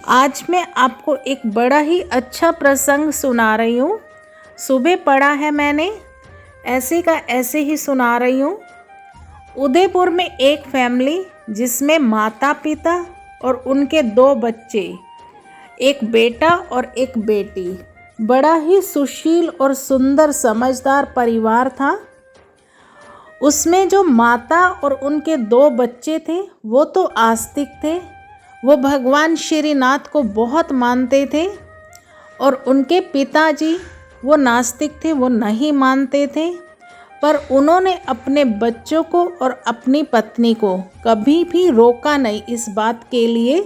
आज मैं आपको एक बड़ा ही अच्छा प्रसंग सुना रही हूँ। सुबह पढ़ा है मैंने, ऐसे का ऐसे ही सुना रही हूँ। उदयपुर में एक फैमिली जिसमें माता पिता और उनके 2 बच्चे, एक बेटा और एक बेटी, बड़ा ही सुशील और सुंदर समझदार परिवार था। उसमें जो माता और उनके 2 बच्चे थे वो तो आस्तिक थे, वो भगवान श्रीनाथ को बहुत मानते थे। और उनके पिताजी वो नास्तिक थे, वो नहीं मानते थे। पर उन्होंने अपने बच्चों को और अपनी पत्नी को कभी भी रोका नहीं इस बात के लिए,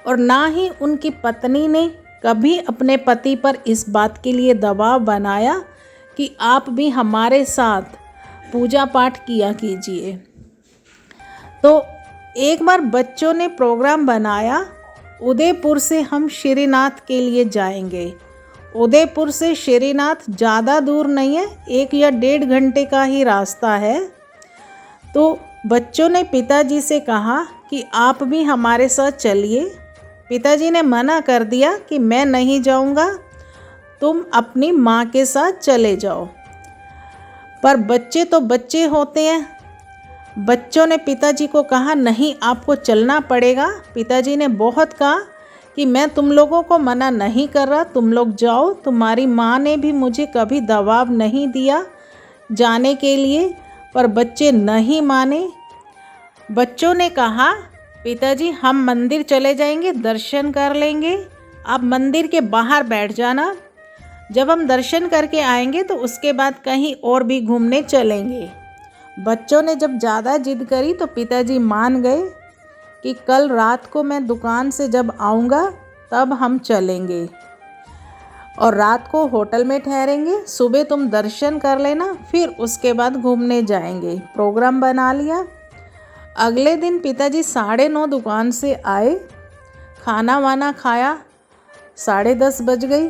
और ना ही उनकी पत्नी ने कभी अपने पति पर इस बात के लिए दबाव बनाया कि आप भी हमारे साथ पूजा पाठ किया कीजिए। तो एक बार बच्चों ने प्रोग्राम बनाया, उदयपुर से हम श्रीनाथ के लिए जाएंगे। उदयपुर से श्रीनाथ ज़्यादा दूर नहीं है, 1 या 1.5 घंटे का ही रास्ता है। तो बच्चों ने पिताजी से कहा कि आप भी हमारे साथ चलिए। पिताजी ने मना कर दिया कि मैं नहीं जाऊंगा, तुम अपनी माँ के साथ चले जाओ। पर बच्चे तो बच्चे होते हैं। बच्चों ने पिताजी को कहा नहीं, आपको चलना पड़ेगा। पिताजी ने बहुत कहा कि मैं तुम लोगों को मना नहीं कर रहा, तुम लोग जाओ। तुम्हारी माँ ने भी मुझे कभी दबाव नहीं दिया जाने के लिए, पर बच्चे नहीं माने। बच्चों ने कहा पिताजी हम मंदिर चले जाएंगे, दर्शन कर लेंगे, आप मंदिर के बाहर बैठ जाना, जब हम दर्शन करके आएंगे तो उसके बाद कहीं और भी घूमने चलेंगे। बच्चों ने जब ज़्यादा जिद करी तो पिताजी मान गए कि कल रात को मैं दुकान से जब आऊँगा तब हम चलेंगे, और रात को होटल में ठहरेंगे, सुबह तुम दर्शन कर लेना, फिर उसके बाद घूमने जाएंगे। प्रोग्राम बना लिया। अगले दिन पिताजी 9:30 दुकान से आए, खाना वाना खाया, 10:30 बज गई।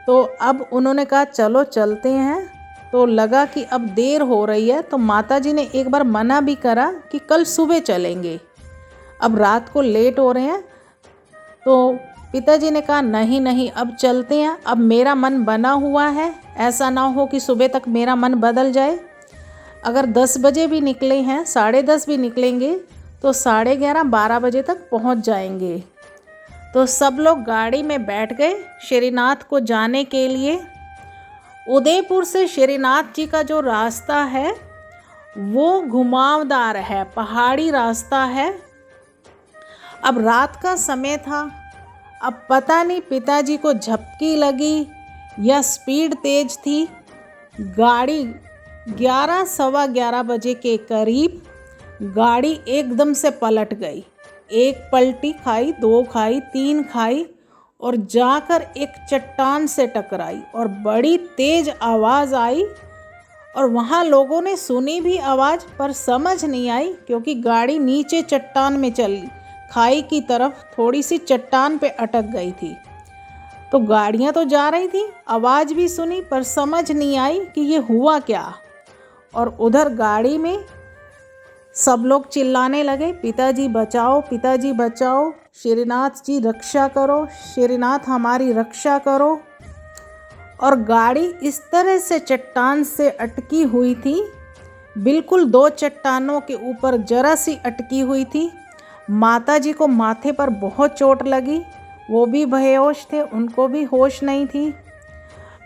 तो अब उन्होंने कहा चलो चलते हैं। तो लगा कि अब देर हो रही है, तो माताजी ने एक बार मना भी करा कि कल सुबह चलेंगे, अब रात को लेट हो रहे हैं। तो पिताजी ने कहा नहीं नहीं अब चलते हैं, अब मेरा मन बना हुआ है, ऐसा ना हो कि सुबह तक मेरा मन बदल जाए। अगर 10 बजे भी निकले हैं, 10:30 भी निकलेंगे तो 11:30 12 बजे तक पहुंच जाएंगे। तो सब लोग गाड़ी में बैठ गए श्रीनाथ को जाने के लिए। उदयपुर से श्रीनाथ जी का जो रास्ता है वो घुमावदार है, पहाड़ी रास्ता है। अब रात का समय था, अब पता नहीं पिताजी को झपकी लगी या स्पीड तेज थी। गाड़ी 11 सवा 11 बजे के करीब गाड़ी एकदम से पलट गई। 1 पलटी खाई, 2 खाई, 3 खाई, और जाकर एक चट्टान से टकराई और बड़ी तेज आवाज़ आई। और वहाँ लोगों ने सुनी भी आवाज़, पर समझ नहीं आई क्योंकि गाड़ी नीचे चट्टान में चली, खाई की तरफ थोड़ी सी चट्टान पे अटक गई थी। तो गाड़ियाँ तो जा रही थी, आवाज़ भी सुनी, पर समझ नहीं आई कि ये हुआ क्या। और उधर गाड़ी में सब लोग चिल्लाने लगे पिताजी बचाओ, पिताजी बचाओ, श्रीनाथ जी रक्षा करो, श्रीनाथ हमारी रक्षा करो। और गाड़ी इस तरह से चट्टान से अटकी हुई थी, बिल्कुल 2 चट्टानों के ऊपर जरा सी अटकी हुई थी। माताजी को माथे पर बहुत चोट लगी, वो भी बेहोश थे, उनको भी होश नहीं थी।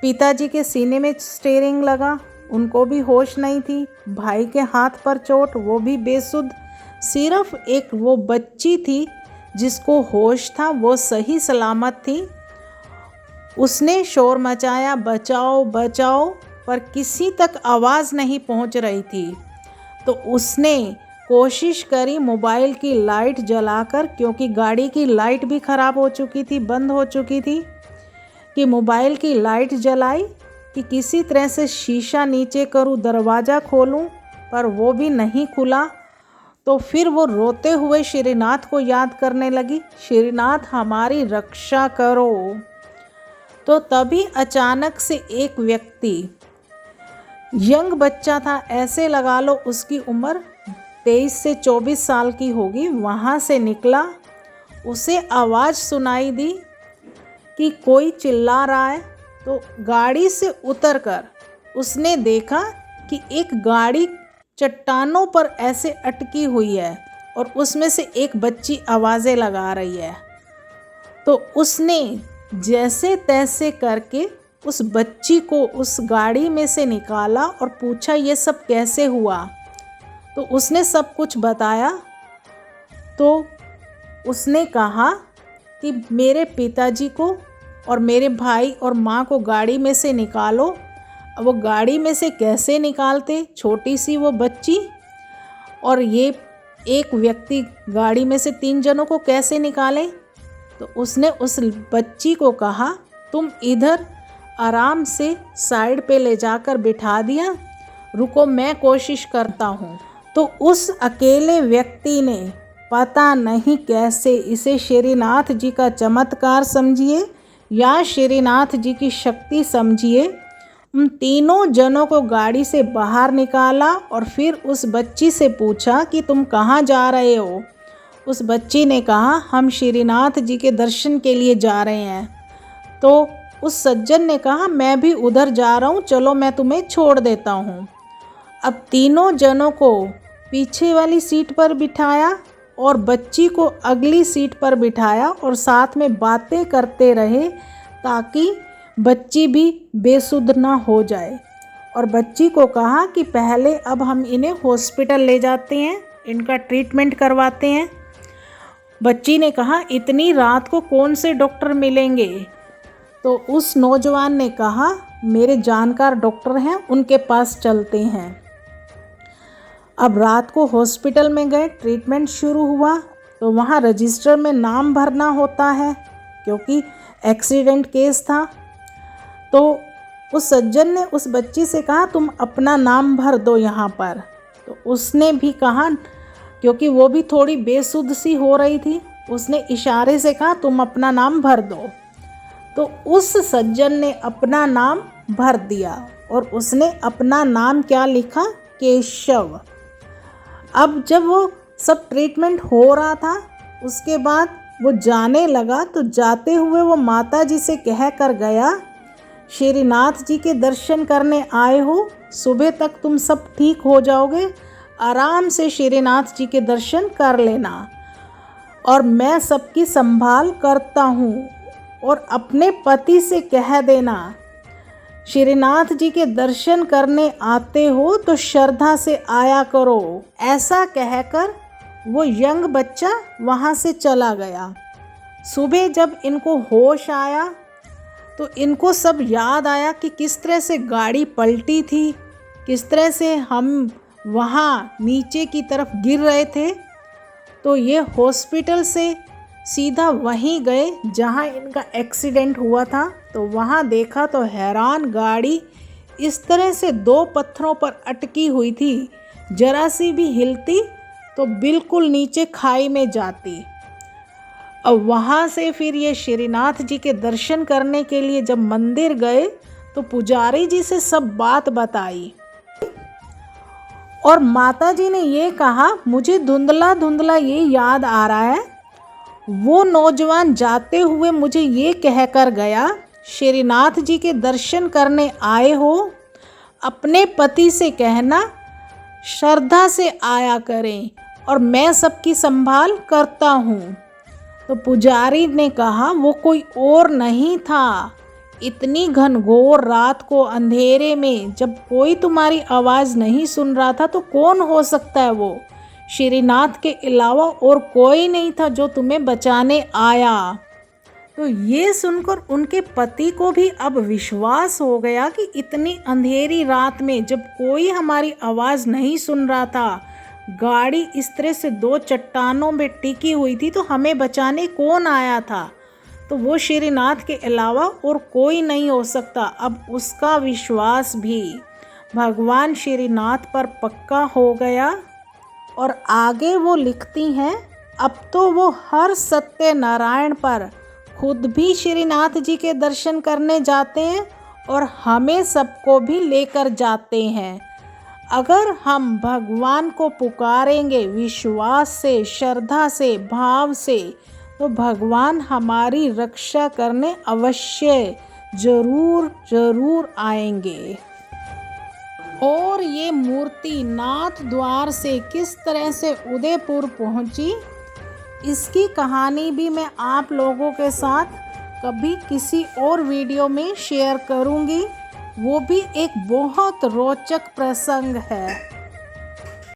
पिताजी के सीने में स्टीयरिंग लगा, उनको भी होश नहीं थी। भाई के हाथ पर चोट, वो भी बेसुध। सिर्फ एक वो बच्ची थी जिसको होश था, वो सही सलामत थी। उसने शोर मचाया बचाओ बचाओ, पर किसी तक आवाज़ नहीं पहुंच रही थी। तो उसने कोशिश करी मोबाइल की लाइट जलाकर, क्योंकि गाड़ी की लाइट भी ख़राब हो चुकी थी, बंद हो चुकी थी, कि मोबाइल की लाइट जलाई कि किसी तरह से शीशा नीचे करूं, दरवाज़ा खोलूं, पर वो भी नहीं खुला। तो फिर वो रोते हुए श्रीनाथ को याद करने लगी, श्रीनाथ हमारी रक्षा करो। तो तभी अचानक से एक व्यक्ति, यंग बच्चा था, ऐसे लगा लो उसकी उम्र 23 से 24 साल की होगी, वहाँ से निकला उसे आवाज़ सुनाई दी कि कोई चिल्ला रहा है। तो गाड़ी से उतरकर उसने देखा कि एक गाड़ी चट्टानों पर ऐसे अटकी हुई है और उसमें से एक बच्ची आवाज़ें लगा रही है। तो उसने जैसे तैसे करके उस बच्ची को उस गाड़ी में से निकाला और पूछा ये सब कैसे हुआ। तो उसने सब कुछ बताया। तो उसने कहा कि मेरे पिताजी को और मेरे भाई और माँ को गाड़ी में से निकालो। अब वो गाड़ी में से कैसे निकालते, छोटी सी वो बच्ची और ये एक व्यक्ति गाड़ी में से 3 जनों को कैसे निकाले। तो उसने उस बच्ची को कहा तुम इधर आराम से साइड पे ले जाकर बिठा दिया, रुको मैं कोशिश करता हूँ। तो उस अकेले व्यक्ति ने पता नहीं कैसे, इसे श्रीनाथ जी का चमत्कार समझिए या श्रीनाथ जी की शक्ति समझिए, उन तीनों जनों को गाड़ी से बाहर निकाला और फिर उस बच्ची से पूछा कि तुम कहाँ जा रहे हो। उस बच्ची ने कहा हम श्रीनाथ जी के दर्शन के लिए जा रहे हैं। तो उस सज्जन ने कहा मैं भी उधर जा रहा हूँ, चलो मैं तुम्हें छोड़ देता हूँ। अब तीनों जनों को पीछे वाली सीट पर बिठाया और बच्ची को अगली सीट पर बिठाया और साथ में बातें करते रहे ताकि बच्ची भी बेसुध ना हो जाए। और बच्ची को कहा कि पहले अब हम इन्हें हॉस्पिटल ले जाते हैं, इनका ट्रीटमेंट करवाते हैं। बच्ची ने कहा इतनी रात को कौन से डॉक्टर मिलेंगे। तो उस नौजवान ने कहा मेरे जानकार डॉक्टर हैं, उनके पास चलते हैं। अब रात को हॉस्पिटल में गए, ट्रीटमेंट शुरू हुआ। तो वहाँ रजिस्टर में नाम भरना होता है क्योंकि एक्सीडेंट केस था। तो उस सज्जन ने उस बच्ची से कहा तुम अपना नाम भर दो यहाँ पर। तो उसने भी कहा, क्योंकि वो भी थोड़ी बेसुध सी हो रही थी, उसने इशारे से कहा तुम अपना नाम भर दो। तो उस सज्जन ने अपना नाम भर दिया और उसने अपना नाम क्या लिखा, केशव। अब जब वो सब ट्रीटमेंट हो रहा था उसके बाद वो जाने लगा, तो जाते हुए वो माता जी से कह कर गया श्रीनाथ जी के दर्शन करने आए हो, सुबह तक तुम सब ठीक हो जाओगे, आराम से श्रीनाथ जी के दर्शन कर लेना और मैं सबकी संभाल करता हूँ। और अपने पति से कह देना श्रीनाथ जी के दर्शन करने आते हो तो श्रद्धा से आया करो। ऐसा कहकर वो यंग बच्चा वहाँ से चला गया। सुबह जब इनको होश आया तो इनको सब याद आया कि किस तरह से गाड़ी पलटी थी, किस तरह से हम वहाँ नीचे की तरफ गिर रहे थे। तो ये हॉस्पिटल से सीधा वहीं गए जहाँ इनका एक्सीडेंट हुआ था। तो वहाँ देखा तो हैरान, गाड़ी इस तरह से 2 पत्थरों पर अटकी हुई थी, जरा सी भी हिलती तो बिल्कुल नीचे खाई में जाती। अब वहाँ से फिर ये श्रीनाथ जी के दर्शन करने के लिए जब मंदिर गए तो पुजारी जी से सब बात बताई और माता जी ने ये कहा मुझे धुंधला धुंधला ये याद आ रहा है, वो नौजवान जाते हुए मुझे ये कहकर गया श्रीनाथ जी के दर्शन करने आए हो, अपने पति से कहना श्रद्धा से आया करें और मैं सबकी संभाल करता हूँ। तो पुजारी ने कहा वो कोई और नहीं था, इतनी घनघोर रात को अंधेरे में जब कोई तुम्हारी आवाज़ नहीं सुन रहा था तो कौन हो सकता है, वो श्रीनाथ के अलावा और कोई नहीं था जो तुम्हें बचाने आया। तो ये सुनकर उनके पति को भी अब विश्वास हो गया कि इतनी अंधेरी रात में जब कोई हमारी आवाज़ नहीं सुन रहा था, गाड़ी इस तरह से 2 चट्टानों में टिकी हुई थी, तो हमें बचाने कौन आया था, तो वो श्रीनाथ के अलावा और कोई नहीं हो सकता। अब उसका विश्वास भी भगवान श्रीनाथ पर पक्का हो गया। और आगे वो लिखती हैं अब तो वो हर सत्यनारायण पर खुद भी श्रीनाथ जी के दर्शन करने जाते हैं और हमें सबको भी लेकर जाते हैं। अगर हम भगवान को पुकारेंगे विश्वास से, श्रद्धा से, भाव से, तो भगवान हमारी रक्षा करने अवश्य ज़रूर आएंगे। और ये मूर्ति नाथ द्वार से किस तरह से उदयपुर पहुंची, इसकी कहानी भी मैं आप लोगों के साथ कभी किसी और वीडियो में शेयर करूंगी। वो भी एक बहुत रोचक प्रसंग है।